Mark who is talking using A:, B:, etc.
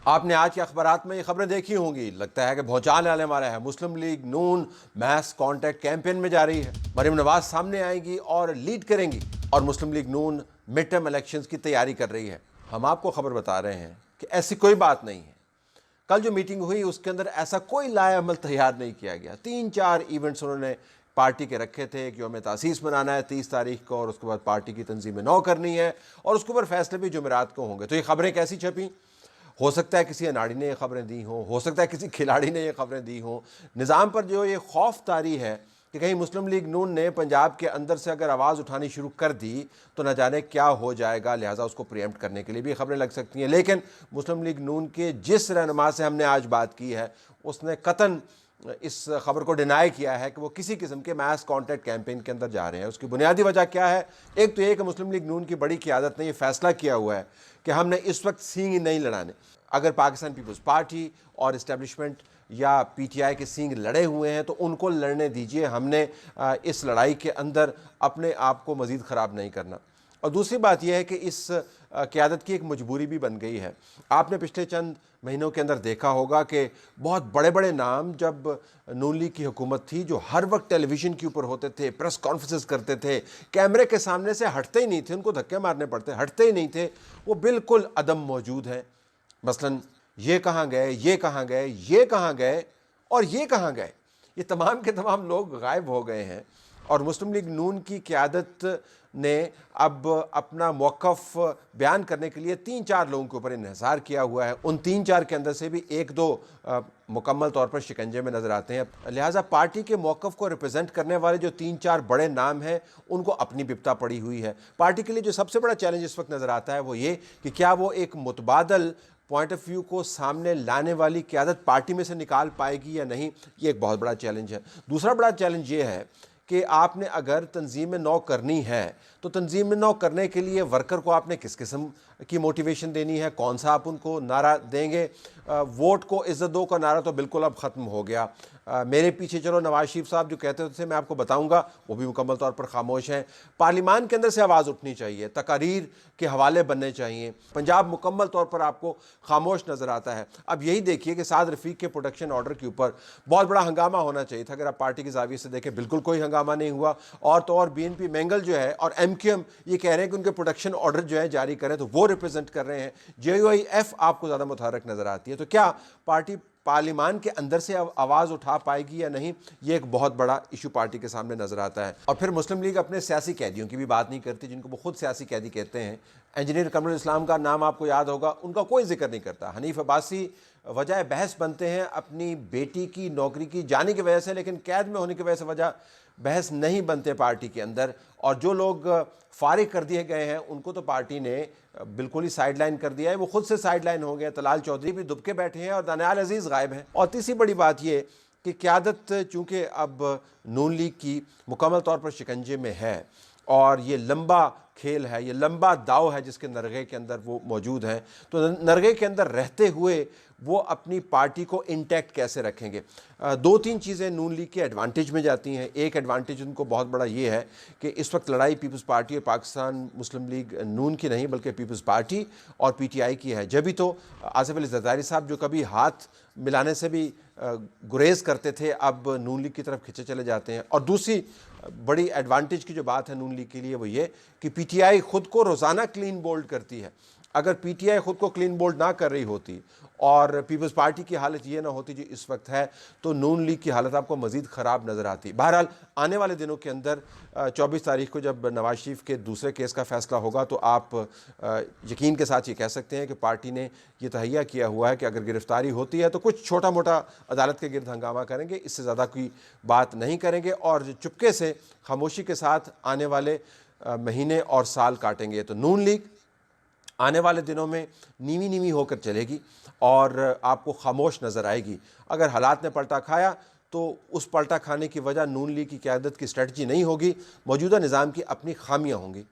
A: آپ نے آج کے اخبارات میں یہ خبریں دیکھی ہوں گی، لگتا ہے کہ بھونچال آنے والا ہے۔ مسلم لیگ نون میس کانٹیکٹ کیمپین میں جا رہی ہے، مریم نواز سامنے آئیں گی اور لیڈ کریں گی، اور مسلم لیگ نون مڈ ٹرم الیکشنز کی تیاری کر رہی ہے۔ ہم آپ کو خبر بتا رہے ہیں کہ ایسی کوئی بات نہیں ہے۔ کل جو میٹنگ ہوئی اس کے اندر ایسا کوئی لائے عمل تیار نہیں کیا گیا۔ 3-4 ایونٹس انہوں نے پارٹی کے رکھے تھے کہ یوم تاسیس منانا ہے 30 تاریخ کو، اور اس کے بعد پارٹی کی تنظیم نو کرنی ہے، اور اس کے اوپر فیصلے بھی جمعرات کو ہوں گے۔ تو یہ خبریں کیسی چھپیں؟ ہو سکتا ہے کسی اناڑی نے یہ خبریں دی ہوں، ہو سکتا ہے کسی کھلاڑی نے یہ خبریں دی ہوں۔ نظام پر جو یہ خوف طاری ہے کہ کہیں مسلم لیگ نون نے پنجاب کے اندر سے اگر آواز اٹھانی شروع کر دی تو نہ جانے کیا ہو جائے گا، لہٰذا اس کو پریمپٹ کرنے کے لیے بھی خبریں لگ سکتی ہیں۔ لیکن مسلم لیگ نون کے جس رہنما سے ہم نے آج بات کی ہے اس نے قطعاً اس خبر کو ڈینائی کیا ہے کہ وہ کسی قسم کے میس کانٹیکٹ کیمپین کے اندر جا رہے ہیں۔ اس کی بنیادی وجہ کیا ہے؟ ایک تو یہ کہ مسلم لیگ نون کی بڑی قیادت نے یہ فیصلہ کیا ہوا ہے کہ ہم نے اس وقت سینگ نہیں لڑانے۔ اگر پاکستان پیپلز پارٹی اور اسٹیبلشمنٹ یا پی ٹی آئی کے سینگ لڑے ہوئے ہیں تو ان کو لڑنے دیجئے، ہم نے اس لڑائی کے اندر اپنے آپ کو مزید خراب نہیں کرنا۔ اور دوسری بات یہ ہے کہ اس قیادت کی ایک مجبوری بھی بن گئی ہے۔ آپ نے پچھلے چند مہینوں کے اندر دیکھا ہوگا کہ بہت بڑے بڑے نام جب نون لیگ کی حکومت تھی جو ہر وقت ٹیلی ویژن کے اوپر ہوتے تھے، پریس کانفرنسز کرتے تھے، کیمرے کے سامنے سے ہٹتے ہی نہیں تھے، ان کو دھکے مارنے پڑتے، ہٹتے ہی نہیں تھے، وہ بالکل عدم موجود ہیں۔ مثلاً یہ کہاں گئے، یہ کہاں گئے، یہ کہاں گئے اور یہ کہاں گئے، یہ تمام کے تمام لوگ غائب ہو گئے ہیں۔ اور مسلم لیگ نون کی قیادت نے اب اپنا موقف بیان کرنے کے لیے 3-4 لوگوں کے اوپر انحصار کیا ہوا ہے۔ ان 3-4 کے اندر سے بھی 1-2 مکمل طور پر شکنجے میں نظر آتے ہیں۔ لہٰذا پارٹی کے موقف کو ریپرزینٹ کرنے والے جو 3-4 بڑے نام ہیں ان کو اپنی بپتا پڑی ہوئی ہے۔ پارٹی کے لیے جو سب سے بڑا چیلنج اس وقت نظر آتا ہے وہ یہ کہ کیا وہ ایک متبادل پوائنٹ آف ویو کو سامنے لانے والی قیادت پارٹی میں سے نکال پائے گی یا نہیں، یہ ایک بہت بڑا چیلنج ہے۔ دوسرا بڑا چیلنج یہ ہے کہ آپ نے اگر تنظیم نو کرنی ہے تو تنظیم نو کرنے کے لیے ورکر کو آپ نے کس قسم کی موٹیویشن دینی ہے، کون سا آپ ان کو نعرہ دیں گے۔ ووٹ کو عزت دو کا نعرہ تو بالکل اب ختم ہو گیا۔ میرے پیچھے چلو نواز شریف صاحب جو کہتے تھے میں آپ کو بتاؤں گا، وہ بھی مکمل طور پر خاموش ہیں۔ پارلیمان کے اندر سے آواز اٹھنی چاہیے، تقاریر کے حوالے بننے چاہیے۔ پنجاب مکمل طور پر آپ کو خاموش نظر آتا ہے۔ اب یہی دیکھیے کہ سعد رفیق کے پروٹیکشن آرڈر کے اوپر بہت بڑا ہنگامہ ہونا چاہیے تھا، اگر آپ پارٹی کے زاویے سے دیکھیں بالکل کوئی ہنگامہ نہیں ہوا۔ اور تو اور بی این پی مینگل جو ہے اور ایم کیو ایم یہ کہہ رہے ہیں کہ ان کے پروٹیکشن آرڈر جو ہے جاری کریں، تو وہ ریپرزینٹ کر رہے ہیں۔ جے یو آئی ایف آپ کو زیادہ متحرک نظر آتی ہے۔ تو کیا پارٹی پارلیمان کے اندر سے آواز اٹھا پائے گی یا نہیں، یہ ایک بہت بڑا ایشو پارٹی کے سامنے نظر آتا ہے۔ اور پھر مسلم لیگ اپنے سیاسی قیدیوں کی بھی بات نہیں کرتی، جن کو وہ خود سیاسی قیدی کہتے ہیں۔ انجینئر قمر الاسلام کا نام آپ کو یاد ہوگا، ان کا کوئی ذکر نہیں کرتا۔ حنیف عباسی وجہ بحث بنتے ہیں اپنی بیٹی کی نوکری کی جانے کی وجہ سے، لیکن قید میں ہونے کی وجہ سے وجہ بحث نہیں بنتے پارٹی کے اندر۔ اور جو لوگ فارغ کر دیے گئے ہیں ان کو تو پارٹی نے بالکل ہی سائیڈ لائن کر دیا ہے، وہ خود سے سائیڈ لائن ہو گئے۔ طلال چودھری بھی دب کے بیٹھے ہیں اور دانیال عزیز غائب ہیں۔ اور تیسری بڑی بات یہ کہ قیادت چونکہ اب نون لیگ کی مکمل طور پر شکنجے میں ہے، اور یہ لمبا کھیل ہے، یہ لمبا داؤ ہے جس کے نرغے کے اندر وہ موجود ہیں، تو نرغے کے اندر رہتے ہوئے وہ اپنی پارٹی کو انٹیکٹ کیسے رکھیں گے۔ 2-3 چیزیں نون لیگ کے ایڈوانٹیج میں جاتی ہیں۔ ایک ایڈوانٹیج ان کو بہت بڑا یہ ہے کہ اس وقت لڑائی پیپلز پارٹی اور پاکستان مسلم لیگ نون کی نہیں بلکہ پیپلز پارٹی اور پی ٹی آئی کی ہے۔ جبھی تو آصف علی زرداری صاحب جو کبھی ہاتھ ملانے سے بھی گریز کرتے تھے، اب نون لیگ کی طرف کھنچے چلے جاتے ہیں۔ اور دوسری بڑی ایڈوانٹیج کی جو بات ہے نون لیگ کے لیے وہ یہ کہ پی ٹی آئی خود کو روزانہ کلین بولڈ کرتی ہے۔ اگر پی ٹی آئی خود کو کلین بولڈ نہ کر رہی ہوتی اور پیپلز پارٹی کی حالت یہ نہ ہوتی جو اس وقت ہے، تو نون لیگ کی حالت آپ کو مزید خراب نظر آتی۔ بہرحال آنے والے دنوں کے اندر 24 تاریخ کو جب نواز شریف کے دوسرے کیس کا فیصلہ ہوگا تو آپ یقین کے ساتھ یہ کہہ سکتے ہیں کہ پارٹی نے یہ تہیہ کیا ہوا ہے کہ اگر گرفتاری ہوتی ہے تو کچھ چھوٹا موٹا عدالت کے گرد ہنگامہ کریں گے، اس سے زیادہ کوئی بات نہیں کریں گے، اور چپکے سے خاموشی کے ساتھ آنے والے مہینے اور سال کاٹیں گے۔ تو نون لیگ آنے والے دنوں میں نیوی نیوی ہو کر چلے گی اور آپ کو خاموش نظر آئے گی۔ اگر حالات نے پلٹا کھایا تو اس پلٹا کھانے کی وجہ نون لیگ کی قیادت کی اسٹریٹجی نہیں ہوگی، موجودہ نظام کی اپنی خامیاں ہوں گی۔